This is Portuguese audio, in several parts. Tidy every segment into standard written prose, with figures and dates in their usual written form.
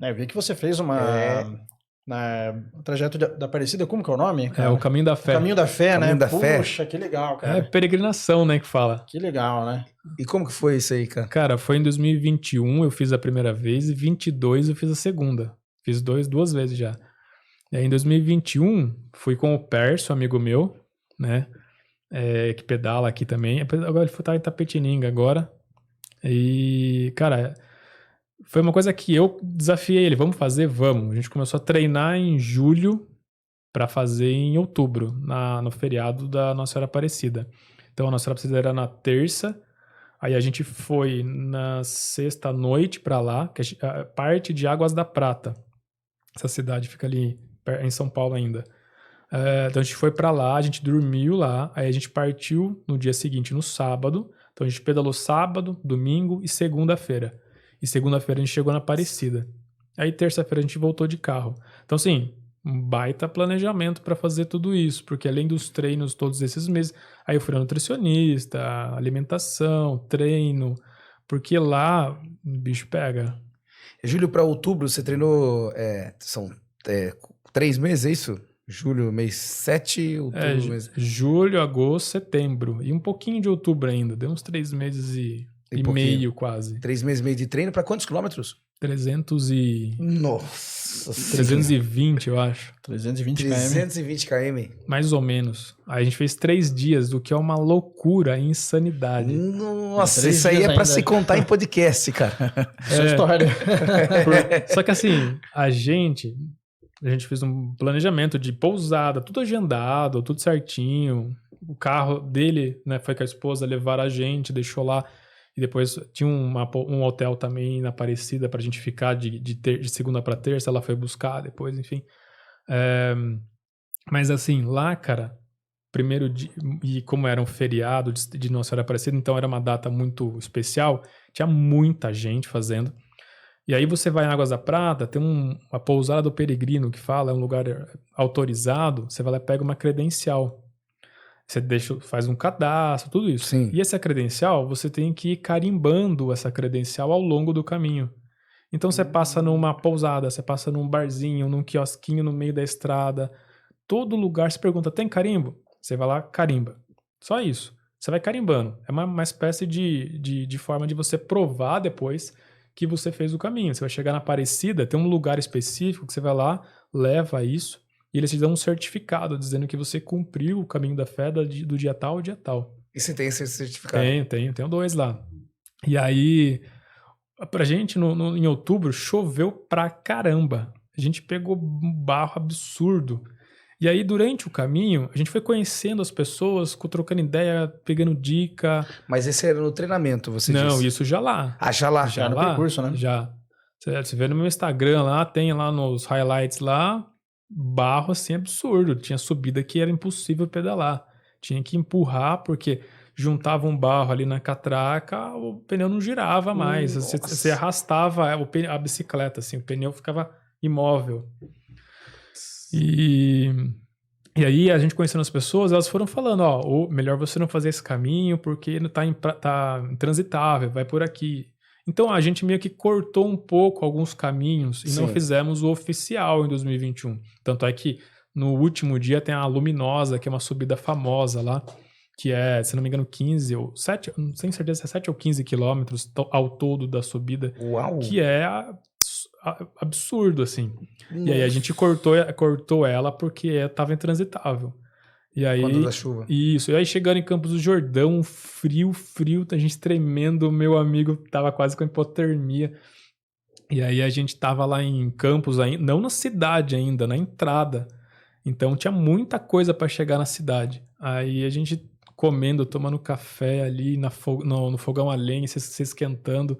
Eu vi que você fez na trajeto da Aparecida, como que é o nome, É cara? o Caminho da Fé. Caminho da Fé, Caminho né? da Fé. Puxa, que legal, cara. É peregrinação, né, que fala. Que legal, né? E como que foi isso aí, cara? Cara, foi em 2021 eu fiz a primeira vez e 22 eu fiz a segunda. Fiz duas vezes já. E aí em 2021 fui com o Perso, amigo meu, né? Que pedala aqui também. Agora ele tá em Tapetininga agora. E, cara, foi uma coisa que eu desafiei ele. Vamos fazer? Vamos. A gente começou a treinar em julho pra fazer em outubro, no feriado da Nossa Senhora Aparecida. Então a Nossa Senhora Aparecida era na terça. Aí a gente foi na sexta noite pra lá, que é parte de Águas da Prata. Essa cidade fica ali em São Paulo ainda. Então a gente foi pra lá, a gente dormiu lá, aí a gente partiu no dia seguinte, no sábado. Então a gente pedalou sábado, domingo e segunda-feira. E segunda-feira a gente chegou na Aparecida. Aí terça-feira a gente voltou de carro. Então assim, um baita planejamento pra fazer tudo isso, porque além dos treinos todos esses meses, aí eu fui no nutricionista, alimentação, treino, porque lá o bicho pega. Julho pra outubro, você treinou, são 3 meses, é isso? Julho, mês 7, outubro, mês... Julho, agosto, setembro. E um pouquinho de outubro ainda. Deu uns 3 meses e meio quase. 3 meses e meio de treino pra quantos quilômetros? 300 e... Nossa 320, eu acho. 320 km. 320 km. Mais ou menos. Aí a gente fez 3 dias, o que é uma loucura, insanidade. Nossa, isso aí é pra se contar em podcast, cara. Essa história. Só que assim, a gente fez um planejamento de pousada, tudo agendado, tudo certinho. O carro dele, né, foi com a esposa levar a gente, deixou lá. E depois tinha um hotel também na Aparecida pra gente ficar de segunda pra terça. Ela foi buscar depois, enfim. Mas assim, lá, cara, primeiro dia, e como era um feriado de Nossa Senhora Aparecida, então era uma data muito especial, tinha muita gente fazendo. E aí você vai em Águas da Prata, tem uma pousada do peregrino que fala, é um lugar autorizado, você vai lá e pega uma credencial. Você faz um cadastro, tudo isso. Sim. E essa credencial, você tem que ir carimbando essa credencial ao longo do caminho. Então você passa numa pousada, você passa num barzinho, num quiosquinho no meio da estrada. Todo lugar se pergunta, tem carimbo? Você vai lá, carimba. Só isso. Você vai carimbando. É uma espécie de forma de você provar depois que você fez o caminho. Você vai chegar na Aparecida, tem um lugar específico que você vai lá, leva isso, e eles te dão um certificado dizendo que você cumpriu o caminho da fé do dia tal ao dia tal. E você tem esse certificado? Tenho 2 lá. E aí, pra gente, em outubro, choveu pra caramba. A gente pegou um barro absurdo. E aí, durante o caminho, a gente foi conhecendo as pessoas, trocando ideia, pegando dica. Mas esse era no treinamento, você disse? Não, isso já lá. Ah, já lá. Já no lá, percurso, né? Já. Você vê no meu Instagram lá, tem lá nos highlights lá, barro assim absurdo. Tinha subida que era impossível pedalar. Tinha que empurrar, porque juntava um barro ali na catraca, o pneu não girava mais. Você arrastava a bicicleta, assim, o pneu ficava imóvel. E aí a gente conhecendo as pessoas, elas foram falando, melhor você não fazer esse caminho porque tá intransitável, vai por aqui. Então a gente meio que cortou um pouco alguns caminhos e não fizemos o oficial em 2021. Tanto é que no último dia tem a Luminosa, que é uma subida famosa lá, que é, se não me engano, 15 ou 7, não tenho certeza se é 7 ou 15 quilômetros ao todo da subida. Uau! Que é absurdo, assim. E aí a gente cortou ela porque estava intransitável. E aí, quando da chuva. Isso. E aí chegando em Campos do Jordão, frio, a gente tremendo, meu amigo tava quase com hipotermia. E aí a gente tava lá em Campos ainda, não na cidade ainda, na entrada. Então tinha muita coisa para chegar na cidade. Aí a gente comendo, tomando café ali no fogão a lenha, se esquentando.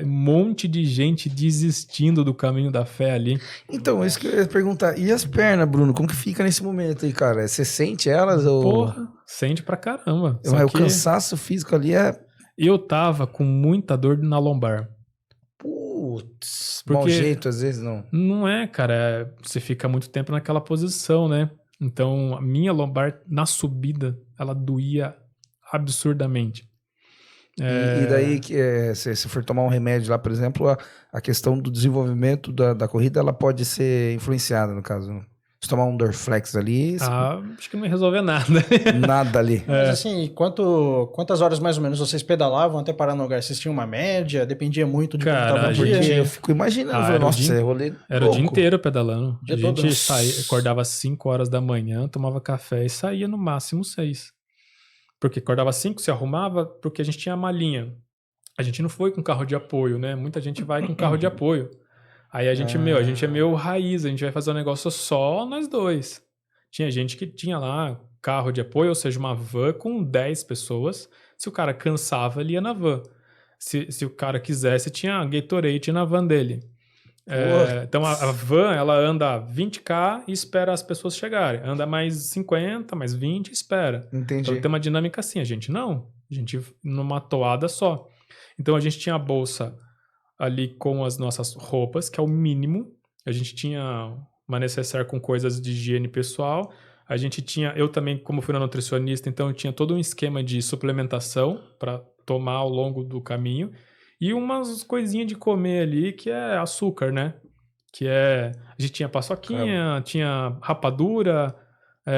Um monte de gente desistindo do caminho da fé ali. Então, isso que eu ia perguntar. E as pernas, Bruno? Como que fica nesse momento aí, cara? Você sente elas? Porra, sente pra caramba. O cansaço físico ali é... Eu tava com muita dor na lombar. Putz, mau jeito às vezes, não. Não é, cara. Você fica muito tempo naquela posição, né? Então, a minha lombar, na subida, ela doía absurdamente. E daí, se for tomar um remédio lá, por exemplo, a questão do desenvolvimento da corrida, ela pode ser influenciada, no caso. Se tomar um Dorflex ali, Acho que não ia resolver nada. nada ali. Mas assim, quantas horas mais ou menos vocês pedalavam até parar no lugar? Vocês tinham uma média? Dependia muito de Cara, como tava a o gente- dia? Eu fico imaginando, Ah, falei, era o nossa, dia- é rolê Era o dia louco. inteiro pedalando. Dia A todo? gente acordava às 5 horas da manhã, tomava café e saía no máximo 6. Porque acordava às 5, se arrumava, porque a gente tinha a malinha. A gente não foi com carro de apoio, né? Muita gente vai com carro de apoio. Aí a gente é meio raiz, a gente vai fazer um negócio só nós dois. Tinha gente que tinha lá carro de apoio, ou seja, uma van com 10 pessoas. Se o cara cansava, ele ia na van. Se o cara quisesse, tinha Gatorade na van dele. Então a van, ela anda 20km e espera as pessoas chegarem. Anda mais 50, mais 20 e espera. Entendi. Então tem uma dinâmica assim. A gente não. A gente numa toada só. Então a gente tinha a bolsa ali com as nossas roupas, que é o mínimo. A gente tinha uma necessaire com coisas de higiene pessoal. A gente tinha, eu também, como fui na nutricionista, então eu tinha todo um esquema de suplementação para tomar ao longo do caminho. E umas coisinhas de comer ali, que é açúcar, né? A gente tinha paçoquinha, tinha rapadura,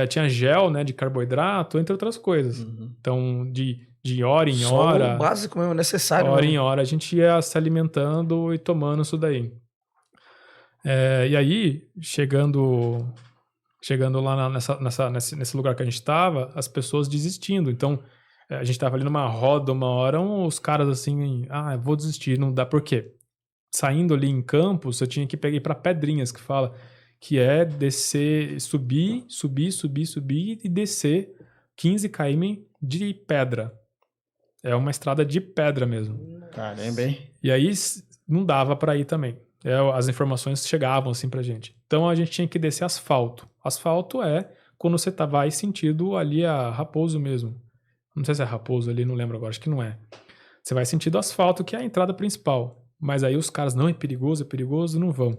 tinha gel, né, de carboidrato, entre outras coisas. Uhum. Então, de hora em Só hora, o básico mesmo, necessário. hora mesmo. em hora, a gente ia se alimentando e tomando isso daí. E aí, chegando lá nesse lugar que a gente estava, as pessoas desistindo. Então, a gente estava ali numa roda uma hora, os caras assim, eu vou desistir, não dá. Por quê? Saindo ali em Campos, eu tinha que pegar para Pedrinhas, que fala, que é descer, subir e descer 15 km de pedra. É uma estrada de pedra mesmo. Caramba, hein? E aí não dava para ir também. As informações chegavam assim pra gente. Então a gente tinha que descer asfalto. Asfalto é quando você vai sentido ali a Raposo mesmo. Não sei se é Raposo ali, não lembro agora, acho que não é. Você vai sentido asfalto, que é a entrada principal. Mas aí os caras, não, é perigoso, não vão.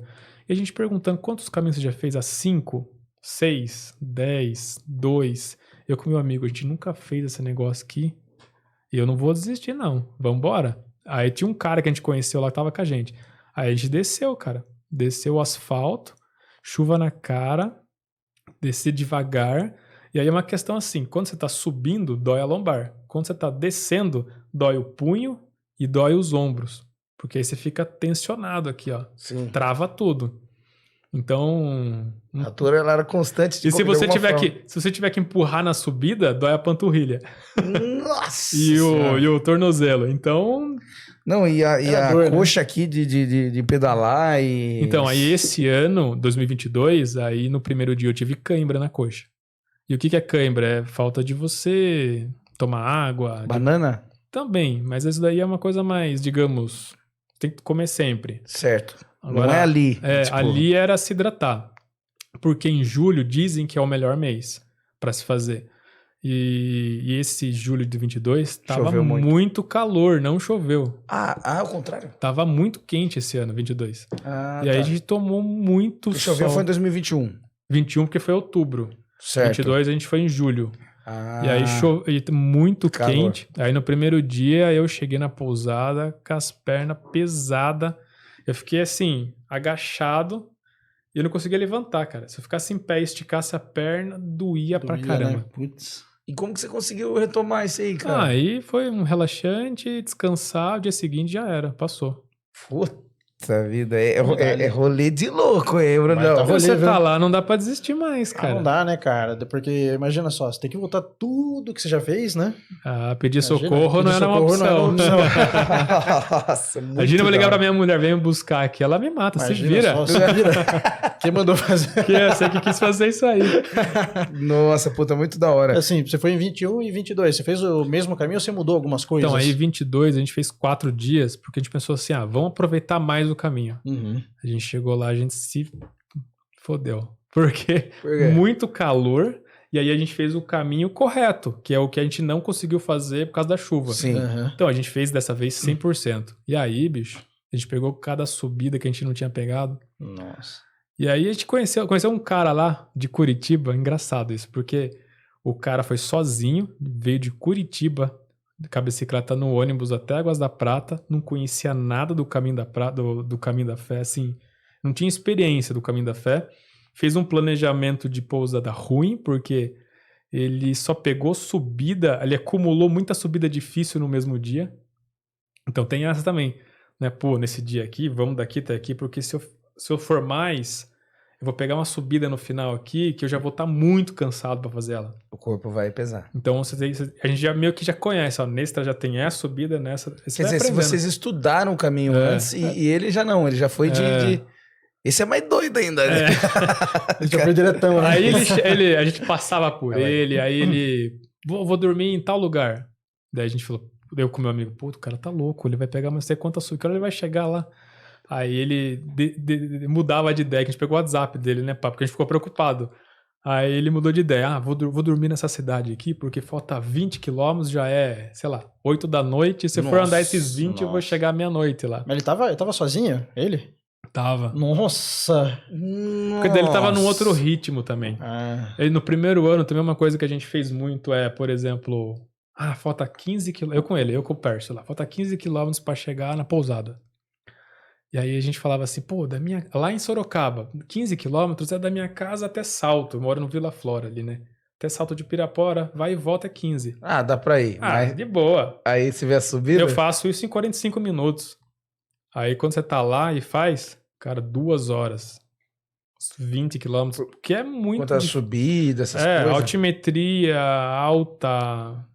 E a gente perguntando quantos caminhos você já fez? 5, 6, 10, 2. Eu com meu amigo, a gente nunca fez esse negócio aqui. E eu não vou desistir, não. Vambora. Aí tinha um cara que a gente conheceu lá que tava com a gente. Aí a gente desceu, cara. Desceu o asfalto, chuva na cara, descer devagar. E aí é uma questão assim, quando você tá subindo, dói a lombar. Quando você tá descendo, dói o punho e dói os ombros. Porque aí você fica tensionado aqui, ó. Sim. Trava tudo. Então... A dor, ela era constante. E se você tiver que empurrar na subida, dói a panturrilha. Nossa! E o tornozelo. Então... Não, e a dor, coxa aqui de pedalar e... Então, aí esse ano, 2022, aí no primeiro dia eu tive cãibra na coxa. E o que é cãibra? É falta de você tomar água. Banana? Também, mas isso daí é uma coisa mais, digamos, tem que comer sempre. Certo. Agora, não é ali. Ali era se hidratar. Porque em julho dizem que é o melhor mês para se fazer. E esse julho de 22 estava Choveu muito calor, não choveu. Ao contrário? Tava muito quente esse ano, 22. E aí a gente tomou muito O que choveu sol. foi em 2021. 21 porque foi outubro. Certo. 22 a gente foi em julho. E aí e muito calor. quente. Aí no primeiro dia eu cheguei na pousada com as pernas pesadas. Eu fiquei assim, agachado. E eu não conseguia levantar, cara. Se eu ficasse em pé e esticasse a perna, doía pra caramba. Né? Putz. E como que você conseguiu retomar isso aí, cara? Aí foi um relaxante, descansar, o dia seguinte já era, passou. Puta vida, é rolê de louco, hein, Bruno? Mas tá Quando você viu? tá lá, não dá pra desistir mais, cara. Não dá, né, cara? Porque imagina só, você tem que voltar tudo que você já fez, né? Pedir Imagina, socorro não pedir era uma socorro não era opção. uma opção. Nossa, muito Imagina eu vou ligar da pra hora. minha mulher, vem me buscar aqui, ela me mata, se Imagina vira. só, se vira. Quem mandou fazer? Que você que quis fazer isso aí. Nossa, puta, muito da hora. Assim, você foi em 21 e 22. Você fez o mesmo caminho ou você mudou algumas coisas? Então, aí 22, a gente fez 4 dias, porque a gente pensou assim, vamos aproveitar mais o caminho. Uhum. A gente chegou lá, a gente se fodeu. Porque Por quê? muito calor, e aí a gente fez o caminho correto, que é o que a gente não conseguiu fazer por causa da chuva. Sim. Uhum. Então, a gente fez dessa vez 100%. E aí, bicho, a gente pegou cada subida que a gente não tinha pegado. Nossa. E aí a gente conheceu um cara lá de Curitiba, engraçado isso, porque o cara foi sozinho, veio de Curitiba, com a bicicleta no ônibus até Águas da Prata, não conhecia nada do Caminho da Prata, do Caminho da Fé, assim, não tinha experiência do Caminho da Fé. Fez um planejamento de pousada ruim, porque ele só pegou subida, ele acumulou muita subida difícil no mesmo dia. Então tem essa também, né? Pô, nesse dia aqui, vamos daqui até aqui, porque se eu for mais, eu vou pegar uma subida no final aqui que eu já vou estar muito cansado para fazer ela. O corpo vai pesar. Então a gente já meio que já conhece, ó, nesse trajeto tem essa subida, nessa... Quer dizer, se vocês estudaram o caminho antes, e ele já não, ele já foi de... Esse é mais doido ainda, né? Ele já foi diretão, né? Aí a gente passava por ele, aí ele... Vou dormir em tal lugar. Daí a gente falou, eu com meu amigo, pô, o cara tá louco, ele vai pegar não sei quantas açúcar, ele vai chegar lá. Aí ele mudava de ideia, que a gente pegou o WhatsApp dele, né, pá, porque a gente ficou preocupado. Aí ele mudou de ideia, vou dormir nessa cidade aqui, porque falta 20 quilômetros, já é, sei lá, 8 da noite, se eu for andar esses 20, eu vou chegar à meia-noite lá. Mas ele tava sozinho, ele? Tava. Nossa! Porque ele tava num outro ritmo também. Ele, no primeiro ano, também uma coisa que a gente fez muito por exemplo... falta 15 quilômetros. Eu com o Pércio lá. Falta 15 quilômetros pra chegar na pousada. E aí a gente falava assim, pô, lá em Sorocaba, 15 quilômetros é da minha casa até Salto. Eu moro no Vila Flora ali, né? Até Salto de Pirapora, vai e volta é 15. Dá pra ir. Mas... de boa. Aí se vê a subida... Eu faço isso em 45 minutos. Aí quando você tá lá e faz, cara, 2 horas. 20 quilômetros, que é muito... Quanto a subida, essas coisas. Altimetria, alta...